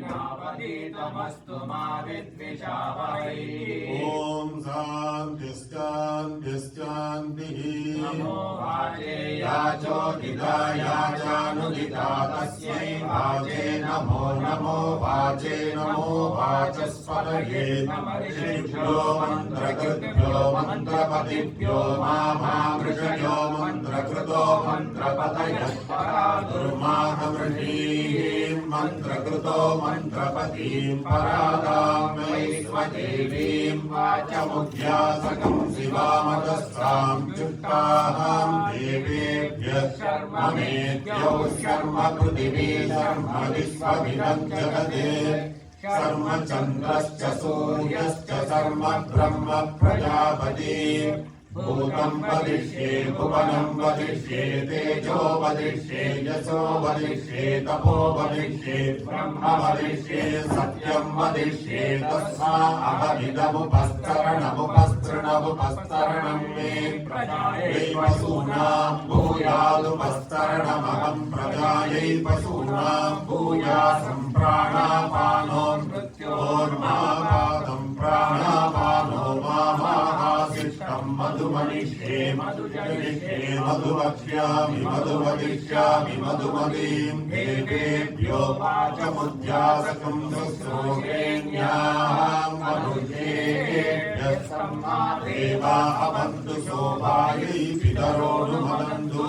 पतितमस्तु मा विद्विषावहै। ॐ शान्तिश्शान्तिश्शान्तिः। नमो वाचे याचोदिता याचानुदिता तस्यै वाचे नमो नमो वाचे नमो वाचस्पतये ऋषिभ्यो मन्त्रकृभ्यो मन्त्रपतिभ्यो मामृषयो मन्त्रकृतो मन्त्रपतयः दुर्माहमृषीं मन्त्रकृतो मन्त्रपतिं परादां वै स्वदेवीं वाचमुद्यासकं शिवामतस्तां चुक्ताहां देवेभ्यः शर्ममेभ्यो शर्म पृथिवी शर्म विश्वमिदं जगते शर्म चन्द्रश्च सूर्यश्च शर्म ब्रह्म प्रजापति भूतं वदिष्ये भुवनं वदिष्ये तेजो वदिष्ये यशो वदिष्ये तपो वदिष्ये ब्रह्म वदिष्ये सत्यं वदिष्ये तस्मा अहमिदमुपस्तरणमुपस्तृणमुपस्तरणं मे प्रजायै पशूनां भूयादुपस्तरणमहं प्रजायै पशूनां भूयासं प्राणापानो मृत्योर्मापादं प्राणापानो मामाहासिष्टं मधुमनिष्ये मधुजनिष्ये मधुवक्ष्यामि मधुवदिष्यामि मधुमतीं देवेभ्यो वाचमुद्यासकं शुश्रूषेण्यां मनुष्येभ्यः सम्मा देवा अवन्तु शोभायै पितरो नुमन्तु।